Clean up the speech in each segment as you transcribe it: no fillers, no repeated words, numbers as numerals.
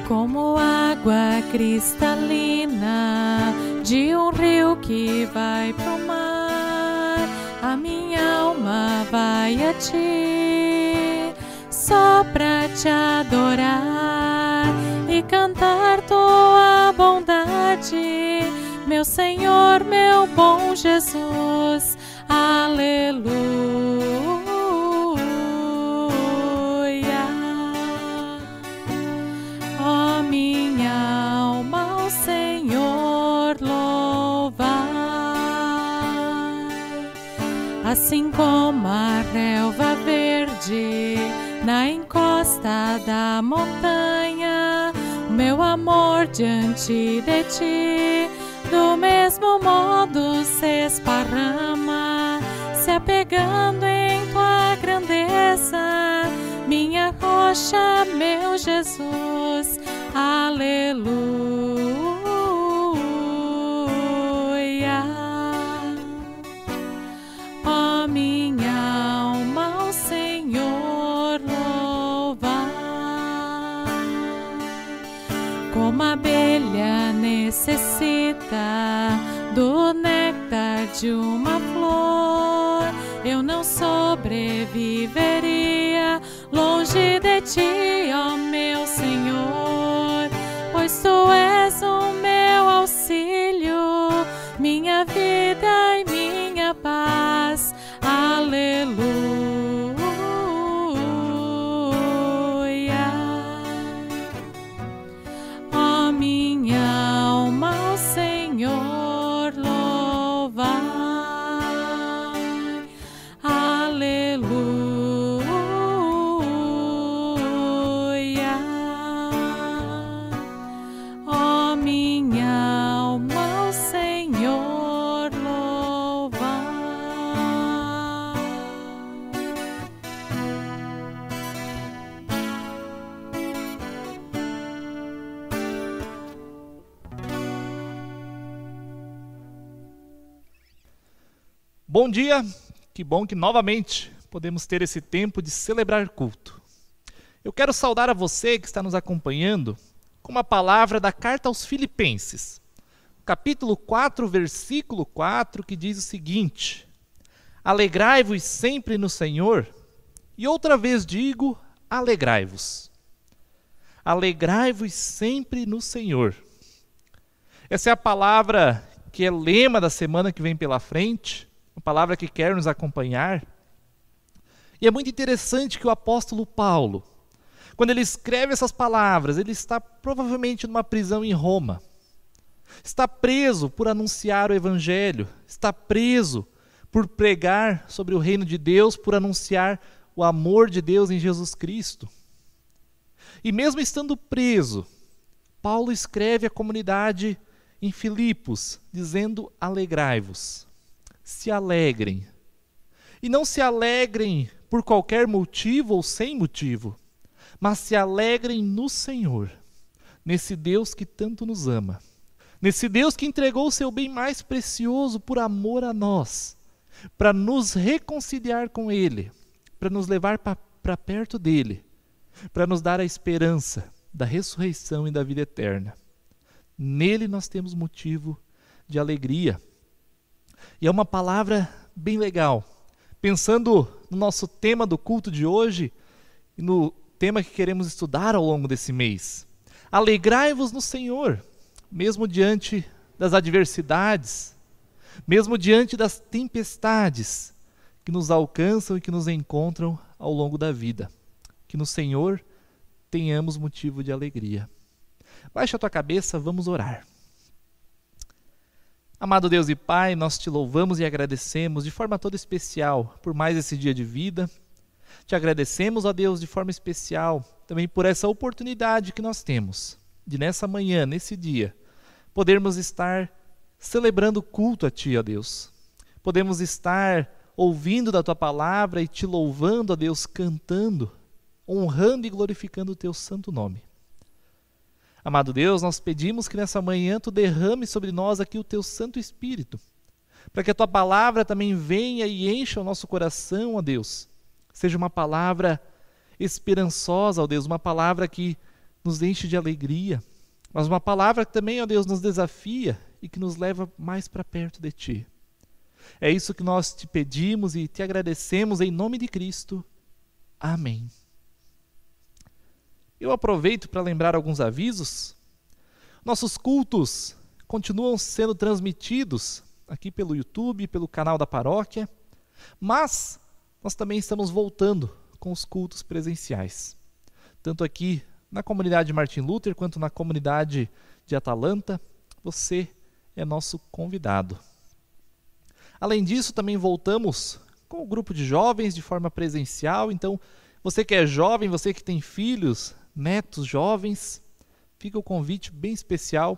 Como água cristalina de um rio que vai pro mar, a minha alma vai a ti, só pra te adorar e cantar tua bondade, meu Senhor, meu bom Jesus, aleluia. Ó minha alma, ao Senhor louvai, assim como a relva verde na encosta da montanha, o meu amor diante de ti do mesmo modo se esparrama, se apegando em tua grandeza, minha rocha, meu Jesus, aleluia. Ó minha alma, ao Senhor louvai, como a abelha necessita do néctar de uma flor, eu não sobreviveria longe de ti, ó meu Senhor, pois tu és o meu auxílio, minha vida e minha paz, aleluia. Ó minha alma, ao Senhor louvai, aleluia. Ó minha alma, ao Senhor louvai. Bom dia, que bom que novamente podemos ter esse tempo de celebrar culto. Eu quero saudar a você que está nos acompanhando com uma palavra da carta aos Filipenses, capítulo 4, versículo 4, que diz o seguinte: alegrai-vos sempre no Senhor, e outra vez digo, alegrai-vos. Alegrai-vos sempre no Senhor. Essa é a palavra que é lema da semana que vem pela frente, uma palavra que quer nos acompanhar. E é muito interessante que o apóstolo Paulo, quando ele escreve essas palavras, ele está provavelmente numa prisão em Roma. Está preso por anunciar o evangelho, está preso por pregar sobre o reino de Deus, por anunciar o amor de Deus em Jesus Cristo. E mesmo estando preso, Paulo escreve à comunidade em Filipos, dizendo: alegrai-vos. Se alegrem. E não se alegrem por qualquer motivo ou sem motivo, mas se alegrem no Senhor, nesse Deus que tanto nos ama, nesse Deus que entregou o seu bem mais precioso por amor a nós, para nos reconciliar com Ele, para nos levar para perto dEle, para nos dar a esperança da ressurreição e da vida eterna. Nele nós temos motivo de alegria. E é uma palavra bem legal. Pensando no nosso tema do culto de hoje e no tema que queremos estudar ao longo desse mês. Alegrai-vos no Senhor, mesmo diante das adversidades, mesmo diante das tempestades que nos alcançam e que nos encontram ao longo da vida. Que no Senhor tenhamos motivo de alegria. Baixa a tua cabeça, vamos orar. Amado Deus e Pai, nós te louvamos e agradecemos de forma toda especial por mais esse dia de vida. Te agradecemos, ó Deus, de forma especial também por essa oportunidade que nós temos de nessa manhã, nesse dia, podermos estar celebrando culto a Ti, ó Deus. Podemos estar ouvindo da Tua palavra e Te louvando, ó Deus, cantando, honrando e glorificando o Teu santo nome. Amado Deus, nós pedimos que nessa manhã Tu derrame sobre nós aqui o Teu Santo Espírito, para que a Tua palavra também venha e encha o nosso coração, ó Deus. Seja uma palavra esperançosa, ó Deus, uma palavra que nos enche de alegria, mas uma palavra que também, ó Deus, nos desafia e que nos leva mais para perto de Ti. É isso que nós te pedimos e te agradecemos em nome de Cristo. Amém. Eu aproveito para lembrar alguns avisos. Nossos cultos continuam sendo transmitidos aqui pelo YouTube, pelo canal da paróquia, mas nós também estamos voltando com os cultos presenciais, tanto aqui na comunidade Martin Luther quanto na comunidade de Atalanta. Você é nosso convidado. Além disso, também voltamos com o grupo de jovens de forma presencial. Então, você que é jovem, você que tem filhos, netos jovens, fica o convite bem especial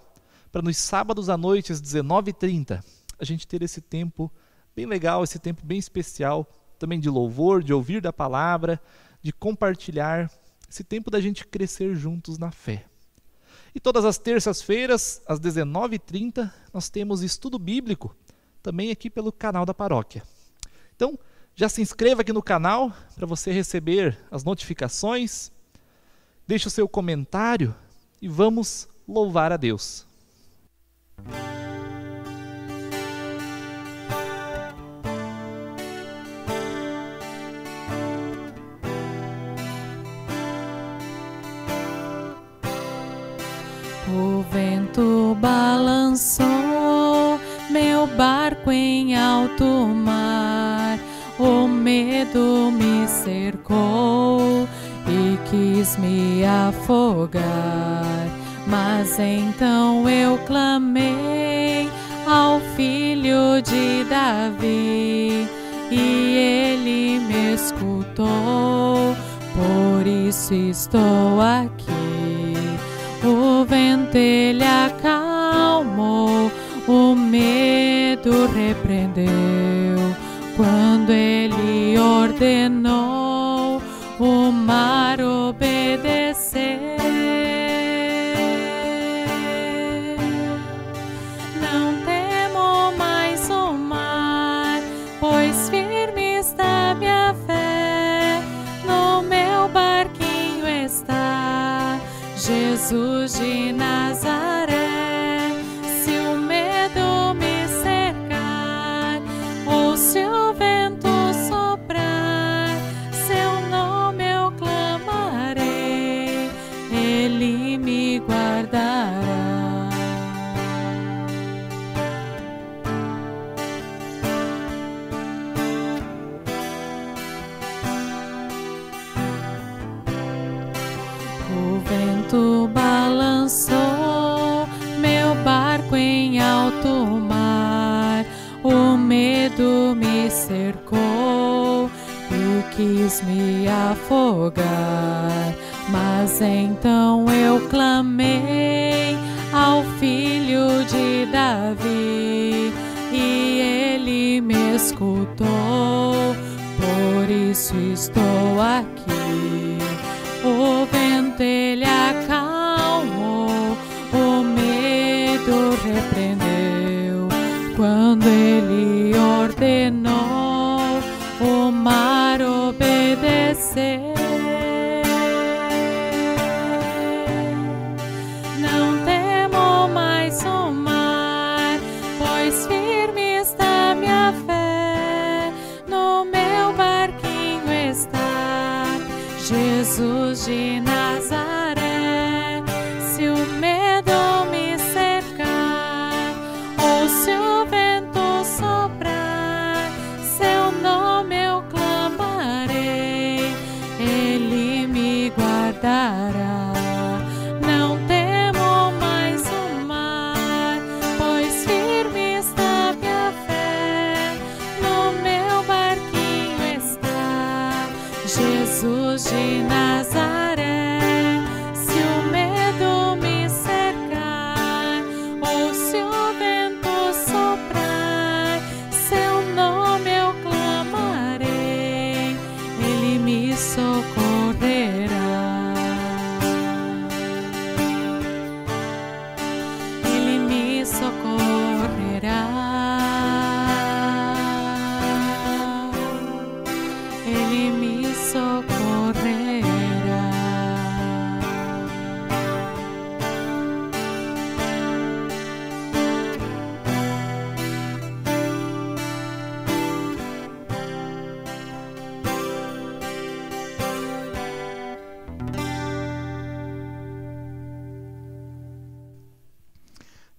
para nos sábados à noite, às 19h30, a gente ter esse tempo bem legal, esse tempo bem especial, também de louvor, de ouvir da palavra, de compartilhar, esse tempo da gente crescer juntos na fé. E todas as terças-feiras, às 19h30, nós temos estudo bíblico, também aqui pelo canal da paróquia. Então, já se inscreva aqui no canal para você receber as notificações, deixe o seu comentário e vamos louvar a Deus. O vento balançou meu barco em alto mar, o medo me cercou e quis me afogar, mas então eu clamei ao Filho de Davi e ele me escutou, por isso estou aqui. O vento ele acalmou, o medo repreendeu, quando ele ordenou, o mar obedeceu. Não temo mais o mar, pois firme está minha fé, no meu barquinho está Jesus de Nazaré. Se o medo me cercar, ou se o vento soprar, seu nome eu clamarei, ele me guardará. O vento balançou meu barco em alto mar, o medo me cercou e quis me afogar, mas então eu clamei ao Filho de Davi e ele me escutou, por isso estou aqui. O vento ele acalmou, o medo repreendeu, quando ele ordenou, o mar obedeceu. Não temo mais o mar, pois firme está minha fé, no meu barquinho está Jesus de Nazaré. Se o medo me cercar, ou se o vento soprar, seu nome eu clamarei,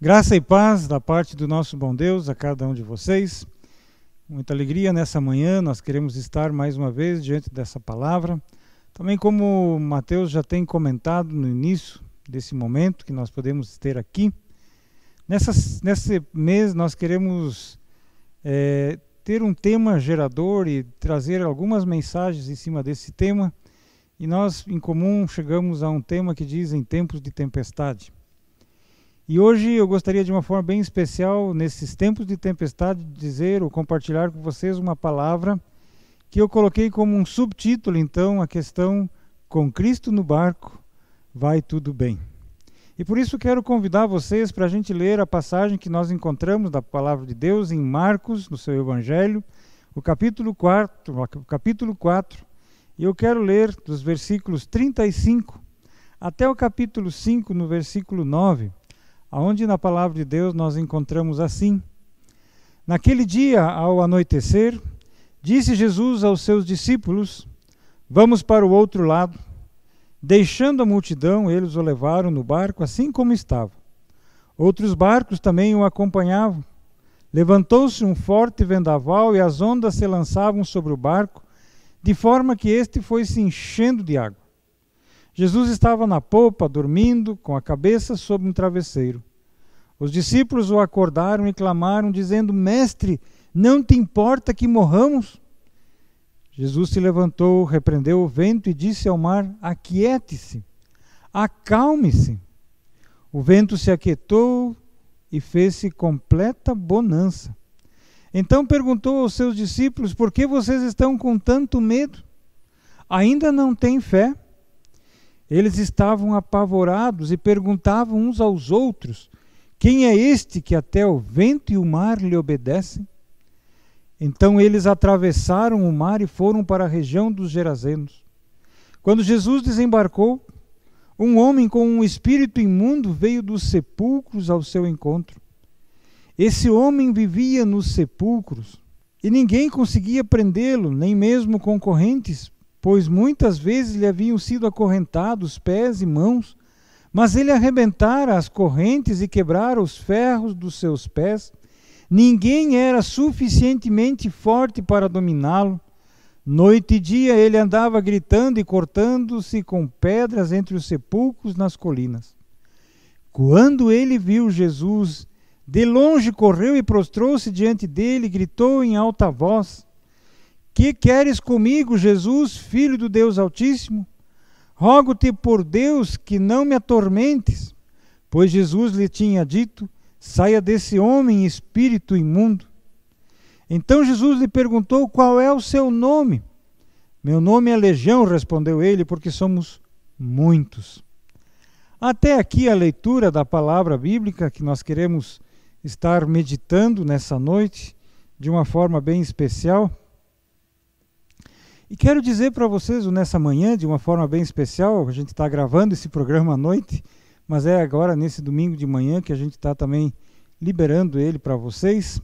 Graça e paz da parte do nosso bom Deus a cada um de vocês. Muita alegria nessa manhã, nós queremos estar mais uma vez diante dessa palavra. Também como Mateus já tem comentado no início desse momento que nós podemos ter aqui, nesse mês nós queremos ter um tema gerador e trazer algumas mensagens em cima desse tema. E nós, em comum, chegamos a um tema que diz em tempos de tempestade. E hoje eu gostaria de uma forma bem especial, nesses tempos de tempestade, dizer ou compartilhar com vocês uma palavra que eu coloquei como um subtítulo, então, a questão "Com Cristo no barco, vai tudo bem". E por isso quero convidar vocês para a gente ler a passagem que nós encontramos da palavra de Deus em Marcos, no seu Evangelho, o capítulo 4, e eu quero ler dos versículos 35 até o capítulo 5, no versículo 9, aonde na palavra de Deus nós encontramos assim: Naquele dia, ao anoitecer, disse Jesus aos seus discípulos: Vamos para o outro lado. Deixando a multidão, eles o levaram no barco assim como estava. Outros barcos também o acompanhavam. Levantou-se um forte vendaval e as ondas se lançavam sobre o barco, de forma que este foi se enchendo de água. Jesus estava na popa, dormindo, com a cabeça sobre um travesseiro. Os discípulos o acordaram e clamaram, dizendo: Mestre, não te importa que morramos? Jesus se levantou, repreendeu o vento e disse ao mar: Aquiete-se, acalme-se. O vento se aquietou e fez-se completa bonança. Então perguntou aos seus discípulos: Por que vocês estão com tanto medo? Ainda não têm fé? Eles estavam apavorados e perguntavam uns aos outros: Quem é este que até o vento e o mar lhe obedecem? Então eles atravessaram o mar e foram para a região dos Gerazenos. Quando Jesus desembarcou, um homem com um espírito imundo veio dos sepulcros ao seu encontro. Esse homem vivia nos sepulcros e ninguém conseguia prendê-lo, nem mesmo com correntes, pois muitas vezes lhe haviam sido acorrentados pés e mãos, mas ele arrebentara as correntes e quebrara os ferros dos seus pés. Ninguém era suficientemente forte para dominá-lo. Noite e dia ele andava gritando e cortando-se com pedras entre os sepulcros nas colinas. Quando ele viu Jesus, de longe correu e prostrou-se diante dele e gritou em alta voz: Que queres comigo, Jesus, Filho do Deus Altíssimo? Rogo-te por Deus que não me atormentes. Pois Jesus lhe tinha dito: Saia desse homem, espírito imundo. Então Jesus lhe perguntou: Qual é o seu nome? Meu nome é Legião, respondeu ele, porque somos muitos. Até aqui a leitura da palavra bíblica que nós queremos estar meditando nessa noite, de uma forma bem especial. E quero dizer para vocês, nessa manhã, de uma forma bem especial, a gente está gravando esse programa à noite, mas é agora, nesse domingo de manhã, que a gente está também liberando ele para vocês.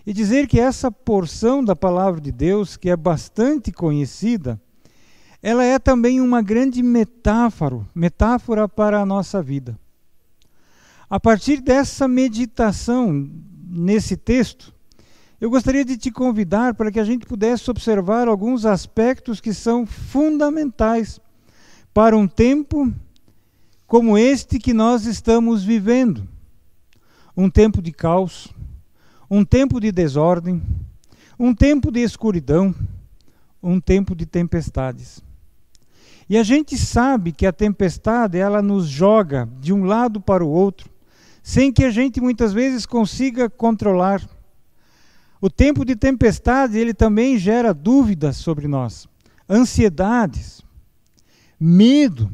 E dizer que essa porção da palavra de Deus, que é bastante conhecida, ela é também uma grande metáfora para a nossa vida. A partir dessa meditação nesse texto, eu gostaria de te convidar para que a gente pudesse observar alguns aspectos que são fundamentais para um tempo como este que nós estamos vivendo. Um tempo de caos, um tempo de desordem, um tempo de escuridão, um tempo de tempestades. E a gente sabe que a tempestade, ela nos joga de um lado para o outro, sem que a gente muitas vezes consiga controlar. O tempo de tempestade, ele também gera dúvidas sobre nós, ansiedades, medo.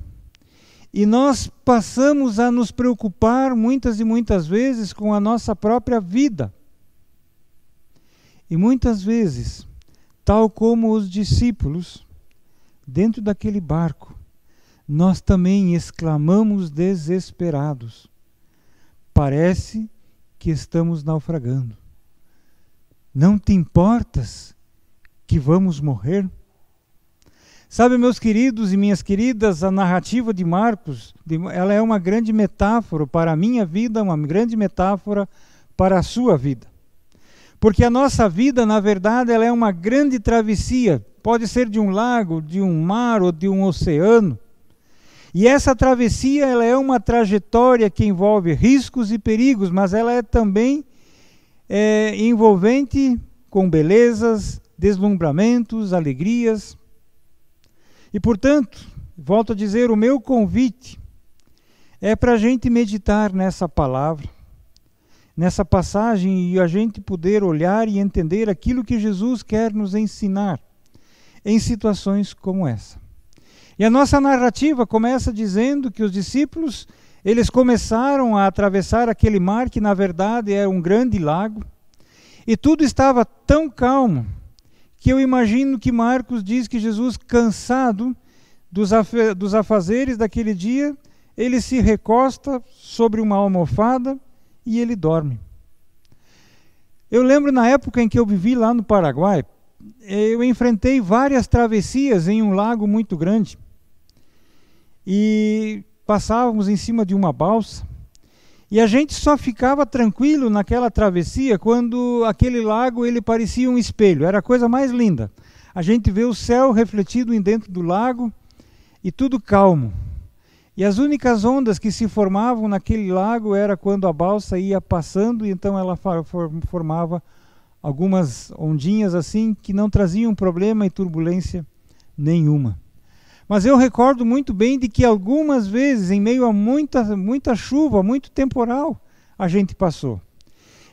E nós passamos a nos preocupar muitas e muitas vezes com a nossa própria vida. E muitas vezes, tal como os discípulos, dentro daquele barco, nós também exclamamos desesperados: Parece que estamos naufragando. Não te importas que vamos morrer? Sabe, meus queridos e minhas queridas, a narrativa de Marcos, ela é uma grande metáfora para a minha vida, uma grande metáfora para a sua vida. Porque a nossa vida, na verdade, ela é uma grande travessia. Pode ser de um lago, de um mar ou de um oceano. E essa travessia, ela é uma trajetória que envolve riscos e perigos, mas ela é também envolvente com belezas, deslumbramentos, alegrias. E, portanto, volto a dizer, o meu convite é para a gente meditar nessa palavra, nessa passagem, e a gente poder olhar e entender aquilo que Jesus quer nos ensinar em situações como essa. E a nossa narrativa começa dizendo que os discípulos, eles começaram a atravessar aquele mar que na verdade era um grande lago, e tudo estava tão calmo que eu imagino que Marcos diz que Jesus, cansado dos afazeres daquele dia, ele se recosta sobre uma almofada e ele dorme. Eu lembro na época em que eu vivi lá no Paraguai, eu enfrentei várias travessias em um lago muito grande. E passávamos em cima de uma balsa. E a gente só ficava tranquilo naquela travessia quando aquele lago ele parecia um espelho. Era a coisa mais linda. A gente vê o céu refletido dentro do lago e tudo calmo. E as únicas ondas que se formavam naquele lago era quando a balsa ia passando, e então ela formava algumas ondinhas assim que não traziam problema e turbulência nenhuma. Mas eu recordo muito bem de que algumas vezes, em meio a muita chuva, muito temporal, a gente passou.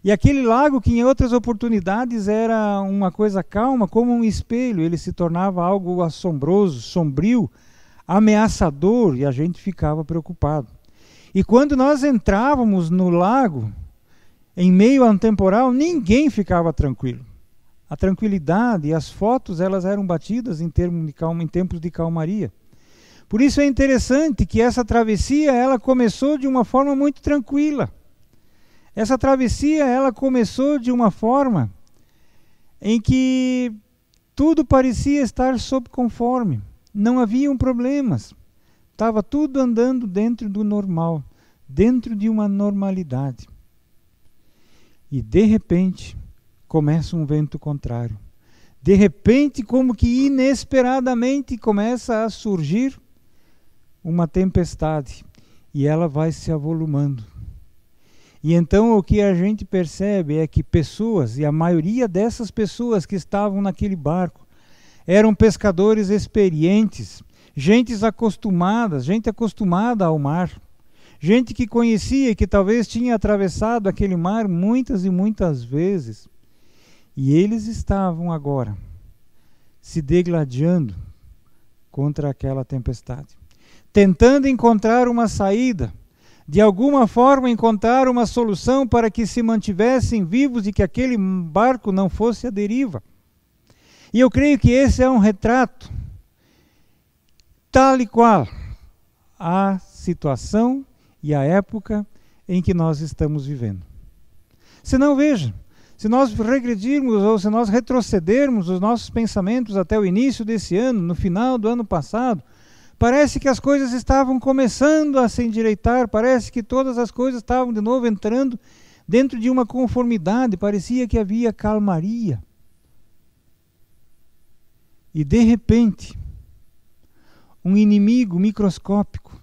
E aquele lago, que em outras oportunidades era uma coisa calma, como um espelho, ele se tornava algo assombroso, sombrio, ameaçador, e a gente ficava preocupado. E quando nós entrávamos no lago, em meio a um temporal, ninguém ficava tranquilo. A tranquilidade e as fotos, elas eram batidas em tempos de calmaria. Por isso é interessante que essa travessia, ela começou de uma forma muito tranquila. Essa travessia, ela começou de uma forma em que tudo parecia estar sob conforme. Não haviam problemas. Estava tudo andando dentro do normal, dentro de uma normalidade. E de repente começa um vento contrário. De repente, como que inesperadamente, começa a surgir uma tempestade. E ela vai se avolumando. E então o que a gente percebe é que pessoas, e a maioria dessas pessoas que estavam naquele barco, eram pescadores experientes, gente acostumada ao mar, gente que conhecia e que talvez tinha atravessado aquele mar muitas e muitas vezes. E eles estavam agora se degladiando contra aquela tempestade, tentando encontrar uma saída, de alguma forma encontrar uma solução para que se mantivessem vivos e que aquele barco não fosse à deriva. E eu creio que esse é um retrato tal e qual a situação e a época em que nós estamos vivendo. Se não, veja, se nós regredirmos ou se nós retrocedermos os nossos pensamentos até o início desse ano, no final do ano passado, parece que as coisas estavam começando a se endireitar, parece que todas as coisas estavam de novo entrando dentro de uma conformidade, parecia que havia calmaria. E de repente, um inimigo microscópico,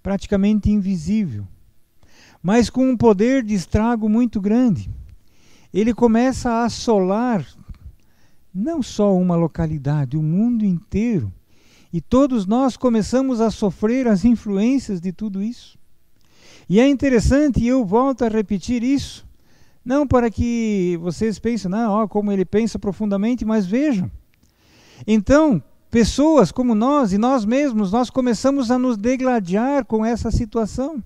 praticamente invisível, mas com um poder de estrago muito grande, ele começa a assolar não só uma localidade, o mundo inteiro. E todos nós começamos a sofrer as influências de tudo isso. E é interessante, e eu volto a repetir isso, não para que vocês pensem, não, como ele pensa profundamente, mas vejam. Então, pessoas como nós e nós mesmos, nós começamos a nos degladiar com essa situação,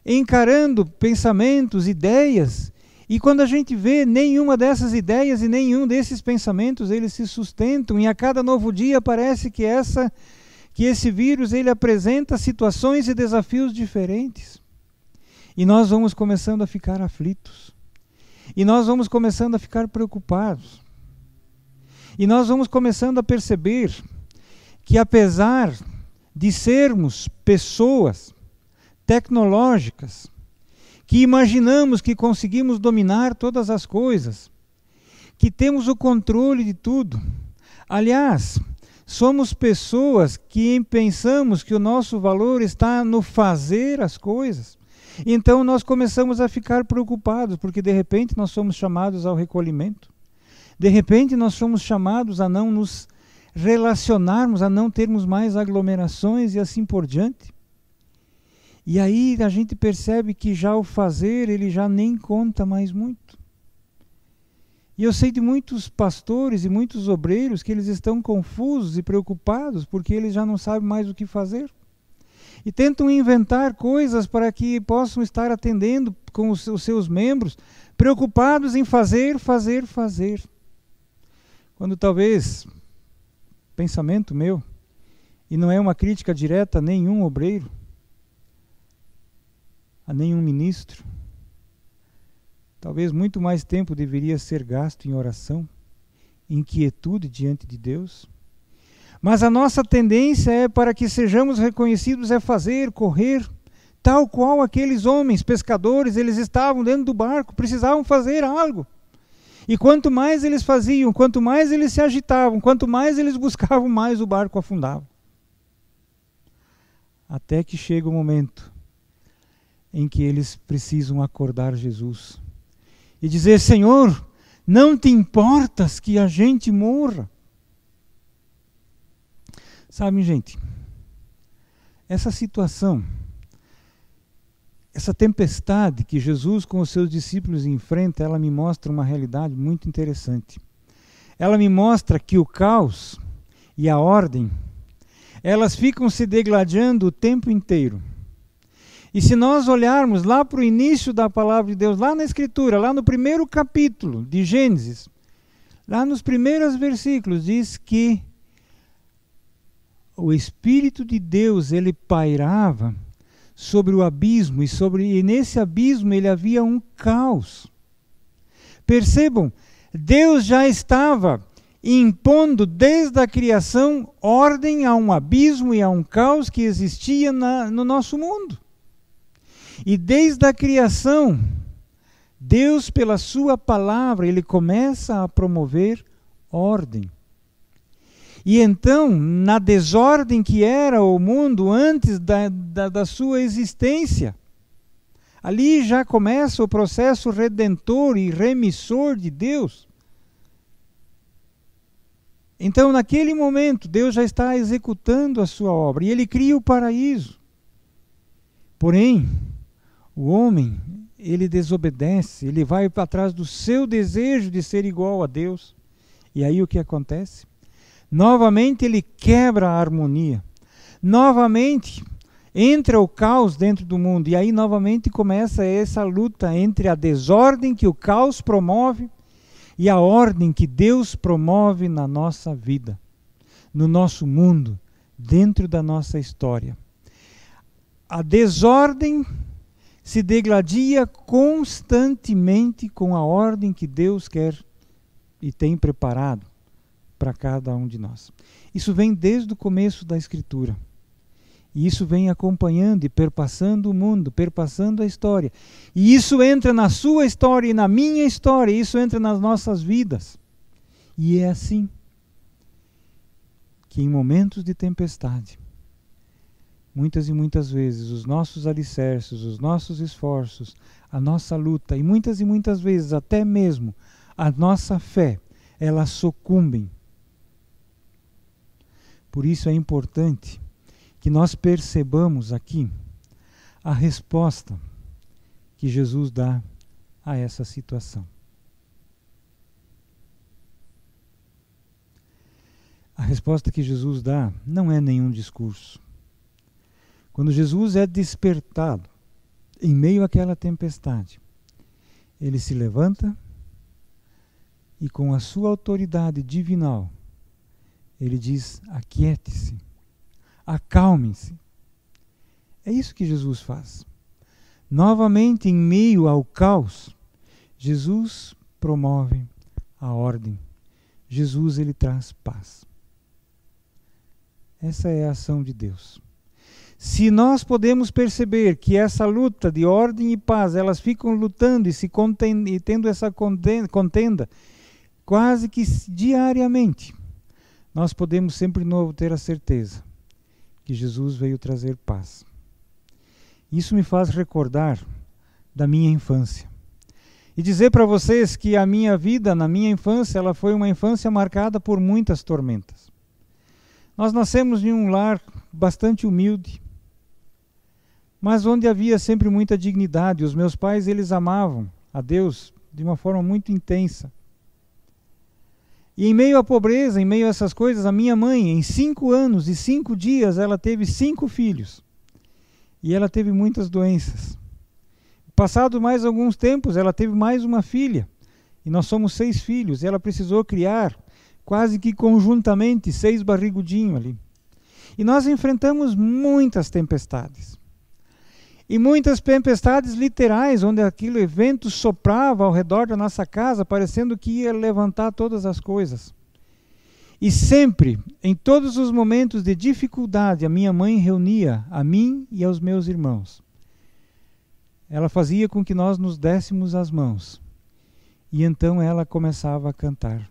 encarando pensamentos, ideias, e quando a gente vê, nenhuma dessas ideias e nenhum desses pensamentos, eles se sustentam, e a cada novo dia parece que esse vírus ele apresenta situações e desafios diferentes. E nós vamos começando a ficar aflitos. E nós vamos começando a ficar preocupados. E nós vamos começando a perceber que apesar de sermos pessoas tecnológicas, que imaginamos que conseguimos dominar todas as coisas, que temos o controle de tudo. Aliás, somos pessoas que pensamos que o nosso valor está no fazer as coisas. Então nós começamos a ficar preocupados, porque de repente nós somos chamados ao recolhimento. De repente nós somos chamados a não nos relacionarmos, a não termos mais aglomerações e assim por diante. E aí a gente percebe que já o fazer, ele já nem conta mais muito. E eu sei de muitos pastores e muitos obreiros que eles estão confusos e preocupados porque eles já não sabem mais o que fazer. E tentam inventar coisas para que possam estar atendendo com os seus membros, preocupados em fazer. Quando talvez, pensamento meu, e não é uma crítica direta a nenhum obreiro, a nenhum ministro, talvez muito mais tempo deveria ser gasto em oração, em quietude diante de Deus. Mas a nossa tendência é para que sejamos reconhecidos é fazer, correr, tal qual aqueles homens, pescadores, eles estavam dentro do barco, precisavam fazer algo. E quanto mais eles faziam, quanto mais eles se agitavam, quanto mais eles buscavam, mais o barco afundava. Até que chega o momento em que eles precisam acordar Jesus e dizer: Senhor, não te importas que a gente morra? Sabe, gente, essa situação, essa tempestade que Jesus com os seus discípulos enfrenta, ela me mostra uma realidade muito interessante. Ela me mostra que o caos e a ordem, elas ficam se degladiando o tempo inteiro. E se nós olharmos lá para o início da palavra de Deus, lá na Escritura, lá no primeiro capítulo de Gênesis, lá nos primeiros versículos, diz que o Espírito de Deus, ele pairava sobre o abismo, e nesse abismo ele havia um caos. Percebam, Deus já estava impondo desde a criação ordem a um abismo e a um caos que existia no nosso mundo. E desde a criação, Deus, pela sua palavra, ele começa a promover ordem. E então, na desordem que era o mundo antes da sua existência, ali já começa o processo redentor e remissor de Deus. Então, naquele momento, Deus já está executando a sua obra, e ele cria o paraíso. Porém, o homem, ele desobedece, ele vai atrás do seu desejo de ser igual a Deus. E aí o que acontece? Novamente ele quebra a harmonia. Novamente entra o caos dentro do mundo. E aí novamente começa essa luta entre a desordem que o caos promove e a ordem que Deus promove na nossa vida, no nosso mundo, dentro da nossa história. A desordem se degladia constantemente com a ordem que Deus quer e tem preparado para cada um de nós. Isso vem desde o começo da Escritura. E isso vem acompanhando e perpassando o mundo, perpassando a história. E isso entra na sua história e na minha história, isso entra nas nossas vidas. E é assim que em momentos de tempestade, muitas e muitas vezes os nossos alicerces, os nossos esforços, a nossa luta e muitas vezes até mesmo a nossa fé, elas sucumbem. Por isso é importante que nós percebamos aqui a resposta que Jesus dá a essa situação. A resposta que Jesus dá não é nenhum discurso. Quando Jesus é despertado em meio àquela tempestade, ele se levanta e com a sua autoridade divinal, ele diz: aquiete-se, acalme-se. É isso que Jesus faz. Novamente, em meio ao caos, Jesus promove a ordem. Jesus, ele traz paz. Essa é a ação de Deus. Se nós podemos perceber que essa luta de ordem e paz, elas ficam lutando e tendo essa contenda quase que diariamente, nós podemos sempre de novo ter a certeza que Jesus veio trazer paz. Isso me faz recordar da minha infância. E dizer para vocês que a minha vida, na minha infância, ela foi uma infância marcada por muitas tormentas. Nós nascemos em um lar bastante humilde, mas onde havia sempre muita dignidade. Os meus pais, eles amavam a Deus de uma forma muito intensa. E em meio à pobreza, em meio a essas coisas, a minha mãe, em 5 anos e 5 dias, ela teve 5 filhos. E ela teve muitas doenças. Passado mais alguns tempos, ela teve mais uma filha. E nós somos 6 filhos. E ela precisou criar, quase que conjuntamente, 6 barrigudinhos ali. E nós enfrentamos muitas tempestades. E muitas tempestades literais, onde aquele vento soprava ao redor da nossa casa, parecendo que ia levantar todas as coisas. E sempre, em todos os momentos de dificuldade, a minha mãe reunia a mim e aos meus irmãos. Ela fazia com que nós nos dessemos as mãos. E então ela começava a cantar.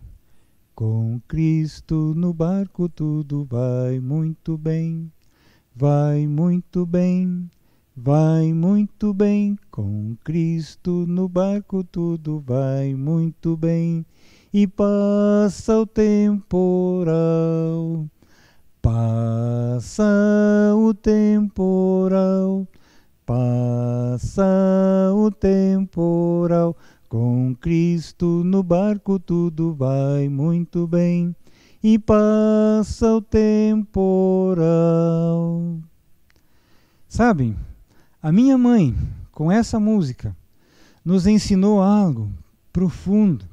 Com Cristo no barco tudo vai muito bem, vai muito bem. Vai muito bem, com Cristo no barco tudo vai muito bem. E passa o temporal, passa o temporal, passa o temporal. Com Cristo no barco tudo vai muito bem. E passa o temporal. Sabem? A minha mãe, com essa música, nos ensinou algo profundo.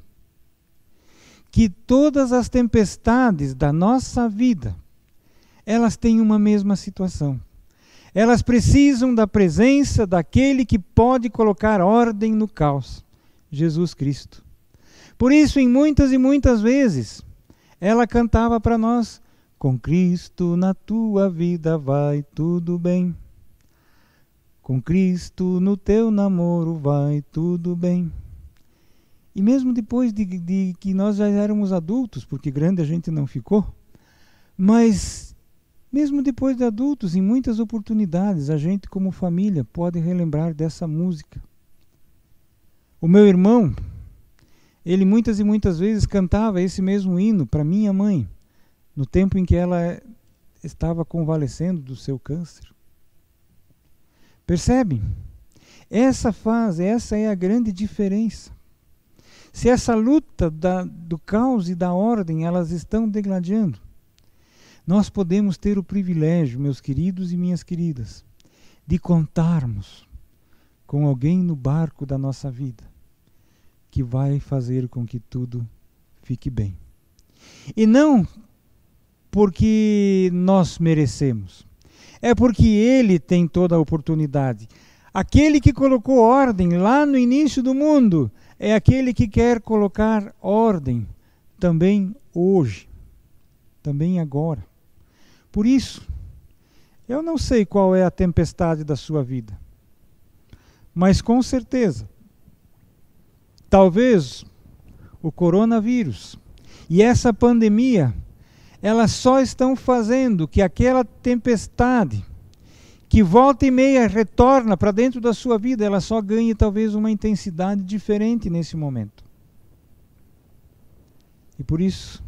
Que todas as tempestades da nossa vida, elas têm uma mesma situação. Elas precisam da presença daquele que pode colocar ordem no caos, Jesus Cristo. Por isso, em muitas e muitas vezes, ela cantava para nós, com Cristo na tua vida vai tudo bem. Com Cristo no teu namoro vai tudo bem. E mesmo depois de que nós já éramos adultos, porque grande a gente não ficou, mas mesmo depois de adultos, em muitas oportunidades, a gente como família pode relembrar dessa música. O meu irmão, ele muitas e muitas vezes cantava esse mesmo hino para minha mãe, no tempo em que ela estava convalescendo do seu câncer. Percebem? Essa fase, essa é a grande diferença. Se essa luta do caos e da ordem, elas estão degladiando, nós podemos ter o privilégio, meus queridos e minhas queridas, de contarmos com alguém no barco da nossa vida, que vai fazer com que tudo fique bem. E não porque nós merecemos, é porque Ele tem toda a oportunidade. Aquele que colocou ordem lá no início do mundo é aquele que quer colocar ordem também hoje, também agora. Por isso, eu não sei qual é a tempestade da sua vida, mas com certeza, talvez o coronavírus e essa pandemia, elas só estão fazendo que aquela tempestade que volta e meia retorna para dentro da sua vida, ela só ganhe talvez uma intensidade diferente nesse momento. E por isso,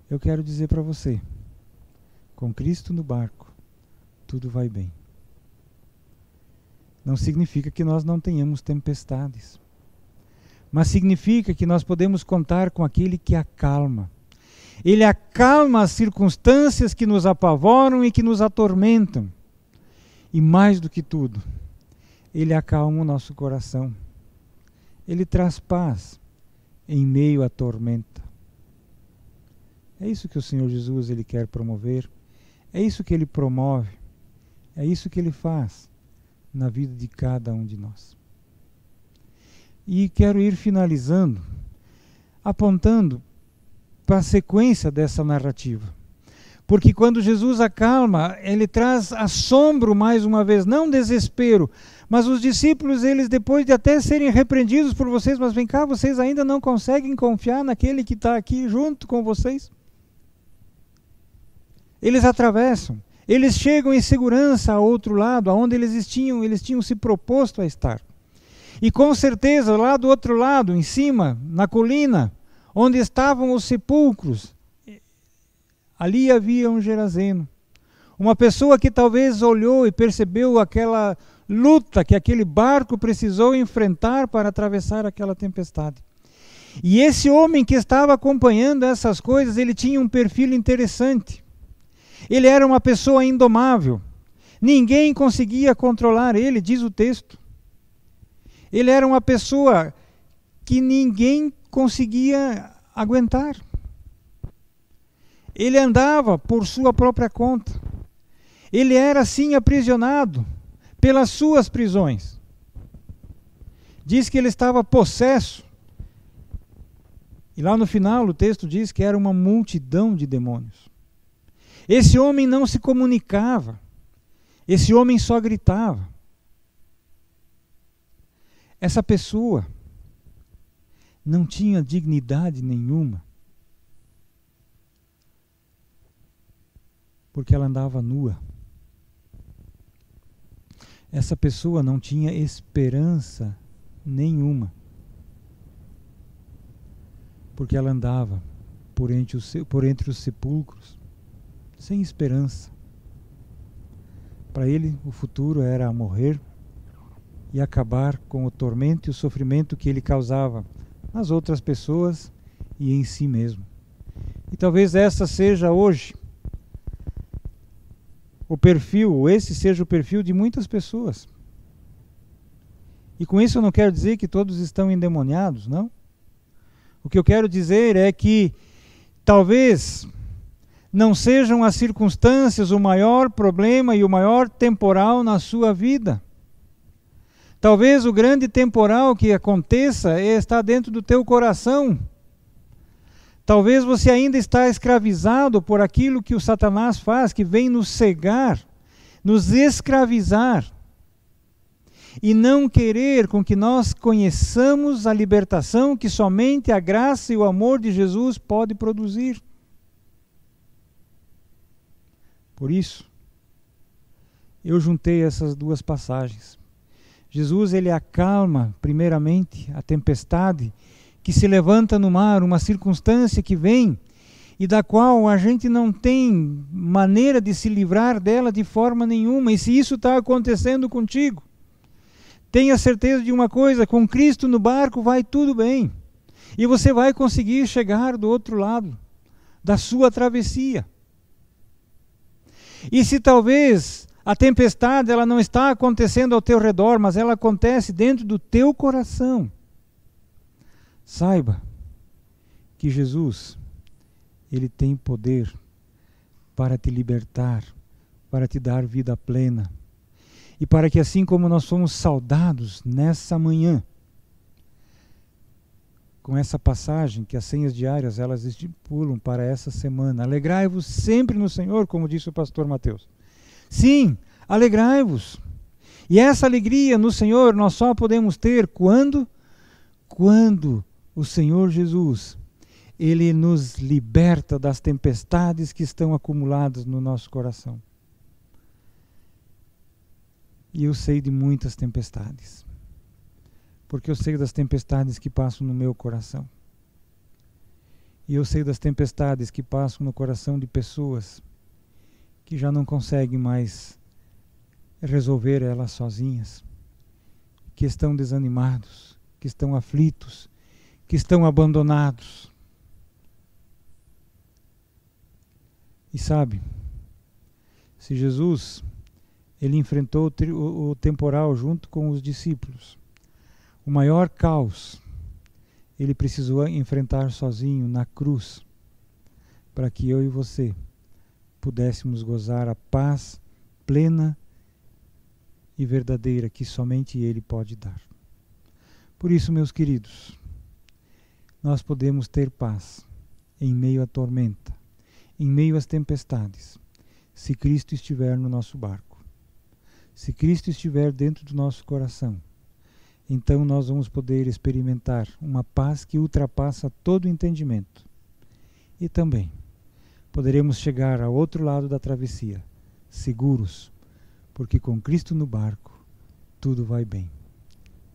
eu quero dizer para você, com Cristo no barco, tudo vai bem. Não significa que nós não tenhamos tempestades, mas significa que nós podemos contar com aquele que acalma. Ele acalma as circunstâncias que nos apavoram e que nos atormentam. E mais do que tudo, Ele acalma o nosso coração. Ele traz paz em meio à tormenta. É isso que o Senhor Jesus Ele quer promover. É isso que Ele promove. É isso que Ele faz na vida de cada um de nós. E quero ir finalizando, apontando para a sequência dessa narrativa. Porque quando Jesus acalma, ele traz assombro mais uma vez, não desespero. Mas os discípulos, eles depois de até serem repreendidos por vocês, mas vem cá, vocês ainda não conseguem confiar naquele que está aqui junto com vocês? Eles atravessam, eles chegam em segurança ao outro lado, aonde eles tinham se proposto a estar. E com certeza, lá do outro lado, em cima, na colina, onde estavam os sepulcros, ali havia um Geraseno. Uma pessoa que talvez olhou e percebeu aquela luta que aquele barco precisou enfrentar para atravessar aquela tempestade. E esse homem que estava acompanhando essas coisas, ele tinha um perfil interessante. Ele era uma pessoa indomável. Ninguém conseguia controlar ele, diz o texto. Ele era uma pessoa que ninguém conseguia aguentar. Ele andava por sua própria conta. Ele era assim aprisionado pelas suas prisões. Diz que ele estava possesso. E lá no final o texto diz que era uma multidão de demônios. Esse homem não se comunicava. Esse homem só gritava. Essa pessoa não tinha dignidade nenhuma. Porque ela andava nua. Essa pessoa não tinha esperança nenhuma. Porque ela andava por entre os sepulcros, sem esperança. Para ele, o futuro era morrer e acabar com o tormento e o sofrimento que ele causava nas outras pessoas e em si mesmo. E talvez essa seja hoje esse seja o perfil de muitas pessoas. E com isso eu não quero dizer que todos estão endemoniados, não. O que eu quero dizer é que talvez não sejam as circunstâncias o maior problema e o maior temporal na sua vida. Talvez o grande temporal que aconteça está dentro do teu coração. Talvez você ainda está escravizado por aquilo que o Satanás faz, que vem nos cegar, nos escravizar, e não querer com que nós conheçamos a libertação que somente a graça e o amor de Jesus pode produzir. Por isso, eu juntei essas duas passagens. Jesus, ele acalma primeiramente a tempestade que se levanta no mar, uma circunstância que vem e da qual a gente não tem maneira de se livrar dela de forma nenhuma. E se isso está acontecendo contigo, tenha certeza de uma coisa: com Cristo no barco vai tudo bem. E você vai conseguir chegar do outro lado da sua travessia. E se talvez a tempestade ela não está acontecendo ao teu redor, mas ela acontece dentro do teu coração, saiba que Jesus, ele tem poder para te libertar, para te dar vida plena. E para que assim como nós fomos saudados nessa manhã, com essa passagem que as senhas diárias elas estipulam para essa semana, alegrai-vos sempre no Senhor, como disse o pastor Mateus. Sim, alegrai-vos. E essa alegria no Senhor nós só podemos ter quando o Senhor Jesus, ele nos liberta das tempestades que estão acumuladas no nosso coração. E eu sei de muitas tempestades, porque eu sei das tempestades que passam no meu coração. E eu sei das tempestades que passam no coração de pessoas que já não conseguem mais resolver elas sozinhas, que estão desanimados, que estão aflitos, que estão abandonados. E sabe, se Jesus, ele enfrentou o temporal junto com os discípulos, o maior caos ele precisou enfrentar sozinho na cruz, para que eu e você pudéssemos gozar a paz plena e verdadeira que somente ele pode dar. Por isso, meus queridos, nós podemos ter paz em meio à tormenta, em meio às tempestades, se Cristo estiver no nosso barco. Se Cristo estiver dentro do nosso coração, então nós vamos poder experimentar uma paz que ultrapassa todo o entendimento. E também poderemos chegar ao outro lado da travessia, seguros, porque com Cristo no barco, tudo vai bem.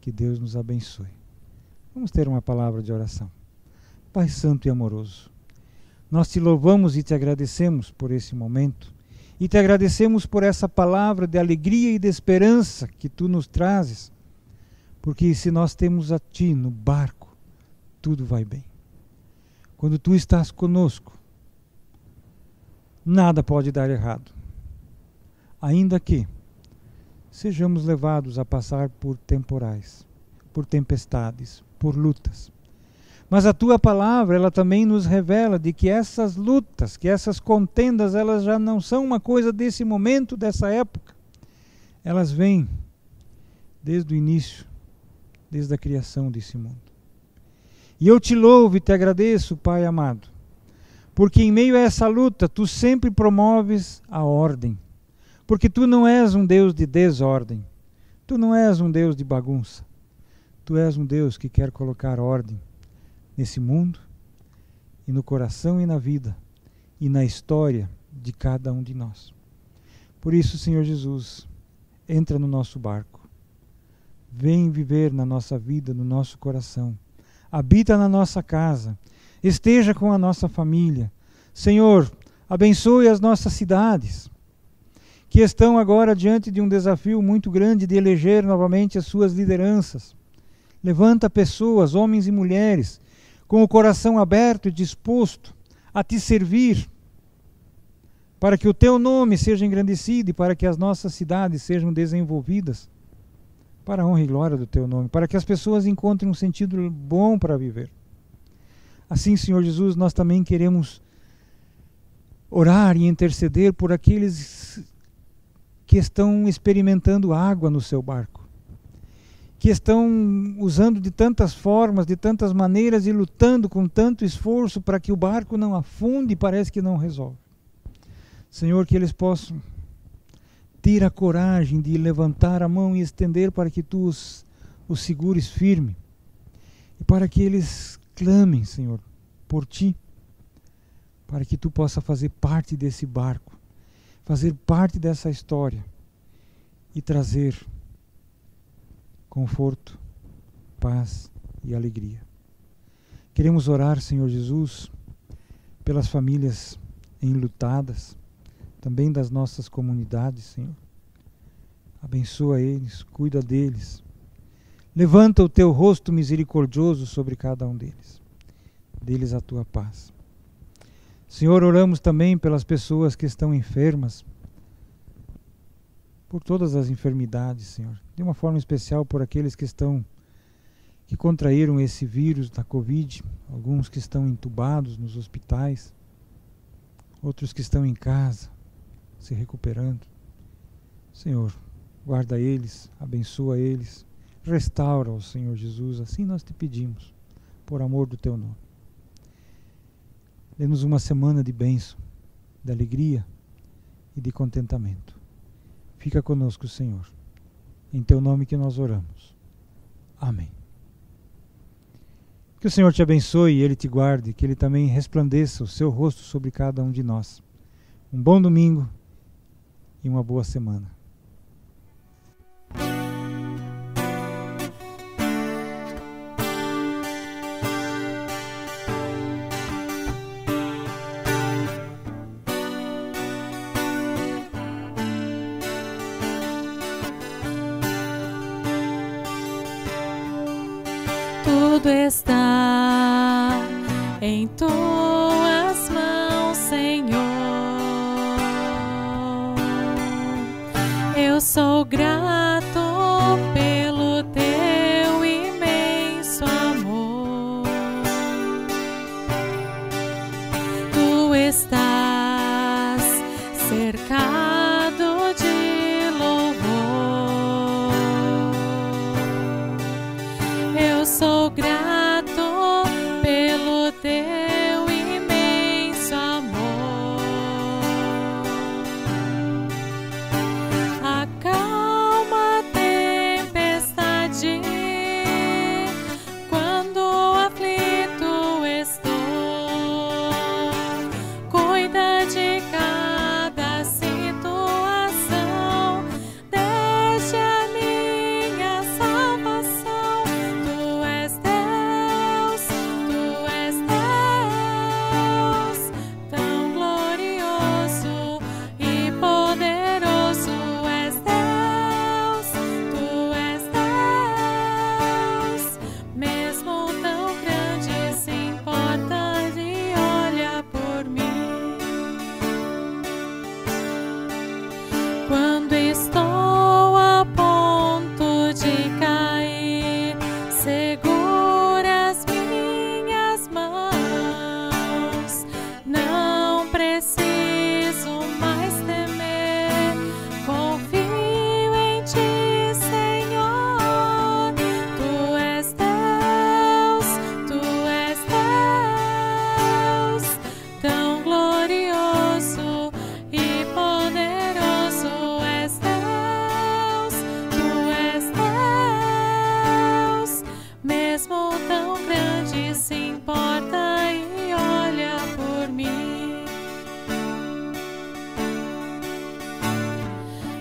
Que Deus nos abençoe. Vamos ter uma palavra de oração. Pai Santo e amoroso, nós te louvamos e te agradecemos por esse momento, e te agradecemos por essa palavra de alegria e de esperança que tu nos trazes, porque se nós temos a ti no barco, tudo vai bem. Quando tu estás conosco, nada pode dar errado, ainda que sejamos levados a passar por temporais, por tempestades, por lutas. Mas a tua palavra, ela também nos revela de que essas lutas, que essas contendas, elas já não são uma coisa desse momento, dessa época. Elas vêm desde o início, desde a criação desse mundo. E eu te louvo e te agradeço, Pai amado, porque em meio a essa luta, tu sempre promoves a ordem. Porque tu não és um Deus de desordem, tu não és um Deus de bagunça, tu és um Deus que quer colocar ordem nesse mundo, e no coração e na vida, e na história de cada um de nós. Por isso, Senhor Jesus, entra no nosso barco, vem viver na nossa vida, no nosso coração, habita na nossa casa, esteja com a nossa família. Senhor, abençoe as nossas cidades, que estão agora diante de um desafio muito grande de eleger novamente as suas lideranças. Levanta pessoas, homens e mulheres, com o coração aberto e disposto a te servir, para que o teu nome seja engrandecido e para que as nossas cidades sejam desenvolvidas para a honra e glória do teu nome, para que as pessoas encontrem um sentido bom para viver. Assim, Senhor Jesus, nós também queremos orar e interceder por aqueles que estão experimentando água no seu barco, que estão usando de tantas formas, de tantas maneiras e lutando com tanto esforço para que o barco não afunde e parece que não resolve. Senhor, que eles possam ter a coragem de levantar a mão e estender para que tu os segures firme e para que eles clamem, Senhor, por ti, para que tu possa fazer parte desse barco, fazer parte dessa história e trazer conforto, paz e alegria. Queremos orar, Senhor Jesus, pelas famílias enlutadas, também das nossas comunidades, Senhor. Abençoa eles, cuida deles. Levanta o teu rosto misericordioso sobre cada um deles. Dê-lhes a tua paz. Senhor, oramos também pelas pessoas que estão enfermas, por todas as enfermidades, Senhor. De uma forma especial por aqueles que contraíram esse vírus da Covid, alguns que estão entubados nos hospitais, outros que estão em casa, se recuperando. Senhor, guarda eles, abençoa eles, restaura-os, Senhor Jesus, assim nós te pedimos, por amor do teu nome. Dê-nos uma semana de bênção, de alegria e de contentamento. Fica conosco, Senhor. Em teu nome que nós oramos. Amém. Que o Senhor te abençoe e Ele te guarde, que Ele também resplandeça o seu rosto sobre cada um de nós. Um bom domingo e uma boa semana. Tudo está em tuas mãos, Senhor. Eu sou grato pelo teu imenso amor. Tu estás cercado de louvor. Eu sou grato pelo teu imenso amor. pedir. Quando aflito estou, cuida de cada situação, desde a minha salvação. Tu és Deus, tão glorioso e poderoso. És Deus, mesmo tão grande, se importa e olha por mim. Quando estou a ponto de cair, segura as minhas mãos. Não preciso mais temer, confio em ti, Senhor. Tu és Deus, tão glorioso e poderoso. És Deus, mesmo tão grande, se importa e olha por mim.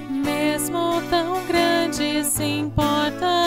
Mesmo tão grande, se importa